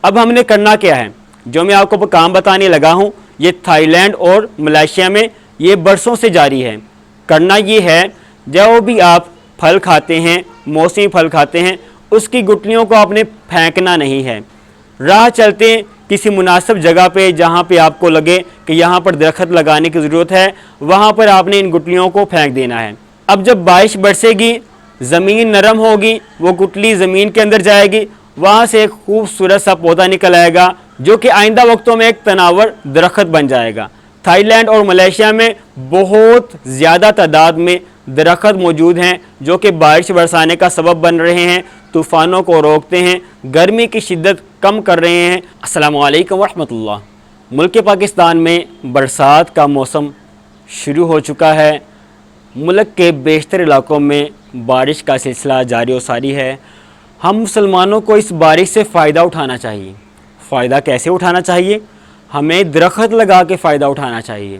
اب ہم نے کرنا کیا ہے، جو میں آپ کو کام بتانے لگا ہوں یہ تھائی لینڈ اور ملائیشیا میں یہ برسوں سے جاری ہے۔ کرنا یہ ہے، جو بھی آپ پھل کھاتے ہیں، موسمی پھل کھاتے ہیں، اس کی گٹلیوں کو آپ نے پھینکنا نہیں ہے۔ راہ چلتے کسی مناسب جگہ پہ جہاں پہ آپ کو لگے کہ یہاں پر درخت لگانے کی ضرورت ہے، وہاں پر آپ نے ان گٹلیوں کو پھینک دینا ہے۔ اب جب بارش برسے گی، زمین نرم ہوگی، وہ گٹلی زمین کے اندر جائے گی، وہاں سے ایک خوبصورت سا پودا نکل آئے گا جو کہ آئندہ وقتوں میں ایک تناور درخت بن جائے گا۔ تھائی لینڈ اور ملائیشیا میں بہت زیادہ تعداد میں درخت موجود ہیں جو کہ بارش برسانے کا سبب بن رہے ہیں، طوفانوں کو روکتے ہیں، گرمی کی شدت کم کر رہے ہیں۔ السلام علیکم ورحمۃ اللہ۔ ملک پاکستان میں برسات کا موسم شروع ہو چکا ہے۔ ملک کے بیشتر علاقوں میں بارش کا سلسلہ جاری و ساری ہے۔ ہم مسلمانوں کو اس بارش سے فائدہ اٹھانا چاہیے۔ فائدہ کیسے اٹھانا چاہیے؟ ہمیں درخت لگا کے فائدہ اٹھانا چاہیے۔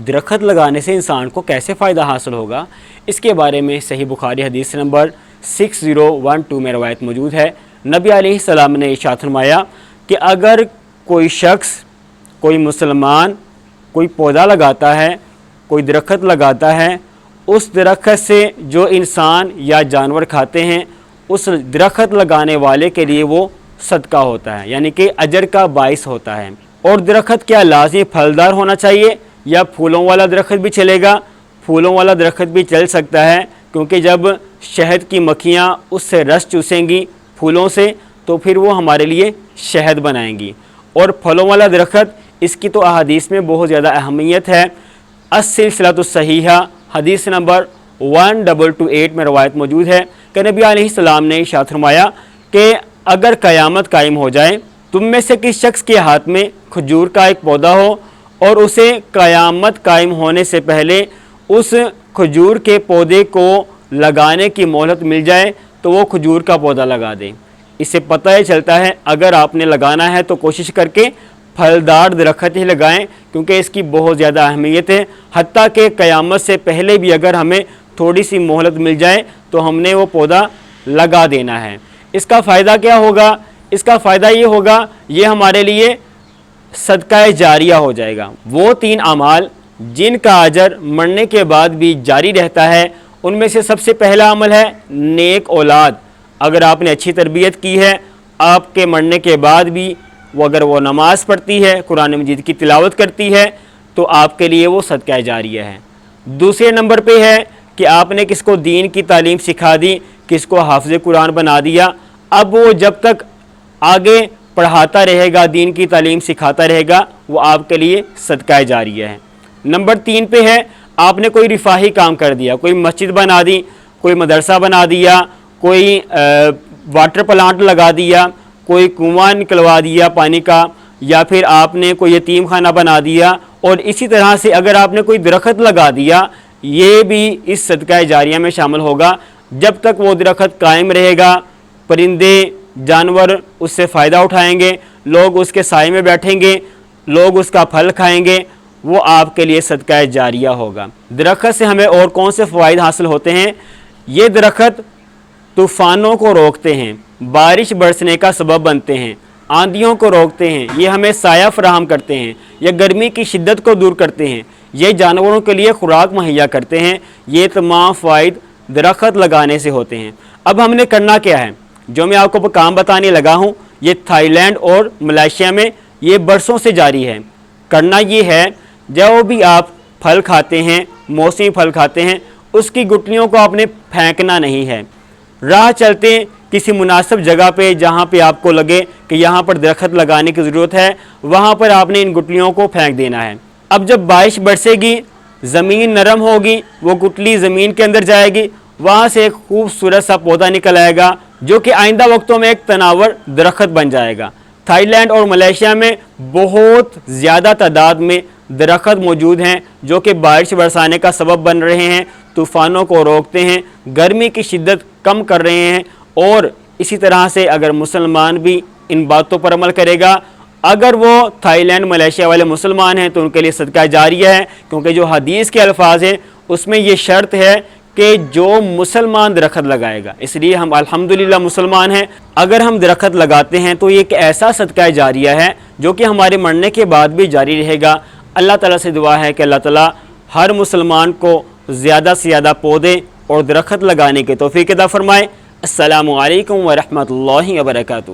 درخت لگانے سے انسان کو کیسے فائدہ حاصل ہوگا، اس کے بارے میں صحیح بخاری حدیث نمبر 6012 میں روایت موجود ہے۔ نبی علیہ السلام نے ارشاد فرمایا کہ اگر کوئی شخص، کوئی مسلمان کوئی پودا لگاتا ہے، کوئی درخت لگاتا ہے، اس درخت سے جو انسان یا جانور کھاتے ہیں، اس درخت لگانے والے کے لیے وہ صدقہ ہوتا ہے، یعنی کہ اجر کا باعث ہوتا ہے۔ اور درخت کیا لازمی پھلدار ہونا چاہیے یا پھولوں والا درخت بھی چلے گا؟ پھولوں والا درخت بھی چل سکتا ہے، کیونکہ جب شہد کی مکھیاں اس سے رس چوسیں گی پھولوں سے تو پھر وہ ہمارے لیے شہد بنائیں گی۔ اور پھلوں والا درخت، اس کی تو احادیث میں بہت زیادہ اہمیت ہے۔ السلسلۃ الصحیحہ حدیث نمبر 1228 میں روایت موجود ہے کہ نبی علیہ السلام نے ارشاد فرمایا کہ اگر قیامت قائم ہو جائے، تم میں سے کس شخص کے ہاتھ میں کھجور کا ایک پودا ہو اور اسے قیامت قائم ہونے سے پہلے اس کھجور کے پودے کو لگانے کی مہلت مل جائے تو وہ کھجور کا پودا لگا دے۔ اس سے پتہ یہ چلتا ہے اگر آپ نے لگانا ہے تو کوشش کر کے پھلدار درخت ہی لگائیں، کیونکہ اس کی بہت زیادہ اہمیت ہے۔ حتیٰ کہ قیامت سے پہلے بھی اگر ہمیں تھوڑی سی مہلت مل جائے تو ہم نے وہ پودا لگا دینا ہے۔ اس کا فائدہ کیا ہوگا؟ اس کا فائدہ یہ ہوگا، یہ ہمارے لیے صدقہ جاریہ ہو جائے گا۔ وہ 3 اعمال جن کا اجر مرنے کے بعد بھی جاری رہتا ہے، ان میں سے سب سے پہلا عمل ہے نیک اولاد۔ اگر آپ نے اچھی تربیت کی ہے، آپ کے مرنے کے بعد بھی اگر وہ نماز پڑھتی ہے، قرآن مجید کی تلاوت کرتی ہے، تو آپ کے لیے وہ صدقہ جاریہ ہے۔ دوسرے نمبر پہ ہے کہ آپ نے کس کو دین کی تعلیم سکھا دی، کس کو حافظ قرآن بنا دیا، اب وہ جب تک آگے پڑھاتا رہے گا، دین کی تعلیم سکھاتا رہے گا، وہ آپ کے لیے صدقہ جاریہ ہے۔ نمبر 3 پہ ہے آپ نے کوئی رفاہی کام کر دیا، کوئی مسجد بنا دی، کوئی مدرسہ بنا دیا، کوئی واٹر پلانٹ لگا دیا، کوئی کنواں نکلوا دیا پانی کا، یا پھر آپ نے کوئی یتیم خانہ بنا دیا، اور اسی طرح سے اگر آپ نے کوئی درخت لگا دیا، یہ بھی اس صدقہ جاریہ میں شامل ہوگا۔ جب تک وہ درخت قائم رہے گا، پرندے جانور اس سے فائدہ اٹھائیں گے، لوگ اس کے سائے میں بیٹھیں گے، لوگ اس کا پھل کھائیں گے، وہ آپ کے لیے صدقہ جاریہ ہوگا۔ درخت سے ہمیں اور کون سے فوائد حاصل ہوتے ہیں؟ یہ درخت طوفانوں کو روکتے ہیں، بارش برسنے کا سبب بنتے ہیں، آندھیوں کو روکتے ہیں، یہ ہمیں سایہ فراہم کرتے ہیں، یہ گرمی کی شدت کو دور کرتے ہیں، یہ جانوروں کے لیے خوراک مہیا کرتے ہیں۔ یہ تمام فوائد درخت لگانے سے ہوتے ہیں۔ اب ہم نے کرنا کیا ہے، جو میں آپ کو کام بتانے لگا ہوں یہ تھائی لینڈ اور ملائیشیا میں یہ برسوں سے جاری ہے۔ کرنا یہ ہے، جو بھی آپ پھل کھاتے ہیں، موسمی پھل کھاتے ہیں، اس کی گٹلیوں کو آپ نے پھینکنا نہیں ہے۔ راہ چلتے کسی مناسب جگہ پہ جہاں پہ آپ کو لگے کہ یہاں پر درخت لگانے کی ضرورت ہے، وہاں پر آپ نے ان گٹلیوں کو پھینک دینا ہے۔ اب جب بارش برسے گی، زمین نرم ہوگی، وہ گٹلی زمین کے اندر جائے گی، وہاں سے ایک خوبصورت سا پودا نکل آئے گا جو کہ آئندہ وقتوں میں ایک تناور درخت بن جائے گا۔ تھائی لینڈ اور ملائیشیا میں بہت زیادہ تعداد میں درخت موجود ہیں جو کہ بارش برسانے کا سبب بن رہے ہیں، طوفانوں کو روکتے ہیں، گرمی کی شدت کم کر رہے ہیں۔ اور اسی طرح سے اگر مسلمان بھی ان باتوں پر عمل کرے گا، اگر وہ تھائی لینڈ ملائیشیا والے مسلمان ہیں تو ان کے لیے صدقہ جاریہ ہے، کیونکہ جو حدیث کے الفاظ ہیں اس میں یہ شرط ہے کہ جو مسلمان درخت لگائے گا، اس لیے ہم الحمدللہ مسلمان ہیں، اگر ہم درخت لگاتے ہیں تو یہ ایک ایسا صدقہ جاریہ ہے جو کہ ہمارے مرنے کے بعد بھی جاری رہے گا۔ اللہ تعالیٰ سے دعا ہے کہ اللہ تعالیٰ ہر مسلمان کو زیادہ سے زیادہ پودے اور درخت لگانے کی توفیق عطا فرمائے۔ السلام علیکم ورحمۃ اللہ وبرکاتہ۔